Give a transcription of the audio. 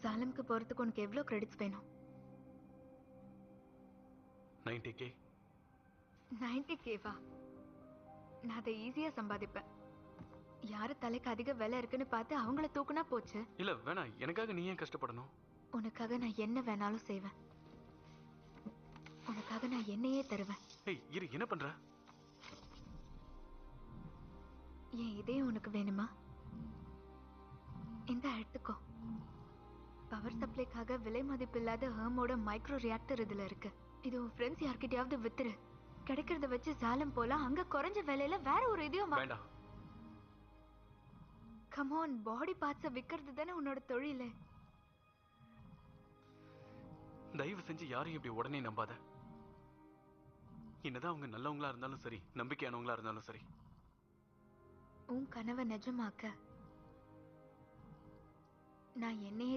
சாலம்க்கு போறதுக்கு உனக்கு எவ்வளவு கிரெடிட்ஸ் வேணும்? 90K. 90K-வா? நான் அதை ஈஸியா சம்பாதிப்பேன். யாரு தலைக்கு அதிக விலை இருக்குன்னு பார்த்து அவங்கள தூக்குனா போச்சு. இல்ல வேணாம், எனக்காக நீ ஏன் கஷ்டப்படணும்? உனக்காக நான் என்ன வேணாலும் செய்வேன். உனக்காக நான் என்னையே தருவேன். ஏய் இரு, என்ன பண்ற? என் இதயம் உனக்கு வேணுமா? இந்த எடுத்துக்கோ. பவர் சப்ளைக்காக விலை மதிப்பில்லாத ஹேமோட மைக்ரோ ரியாக்டர் இதுல இருக்கு. இது உன் ஃப்ரெண்ட்ஸ் யார்கிட்டயாவது வித்துரு. கிடைக்கிறத வச்சு சாலம் போலாம். அங்க குறைஞ்ச விலையில வேற ஒரு இதயம் வேண்டாம். கம் ஆன், பாடி பார்ட்ஸை விக்கிறது தானே உன்னோட தொழில். தயவு செஞ்சு யாரையும் இப்படி உடனே நம்பாத. என்னதான் அவங்க நல்லவங்களா இருந்தாலும் சரி, நம்பிக்கையானவங்களா இருந்தாலும் சரி, உன் கனவை நிஜமாக்க நான் என்னையே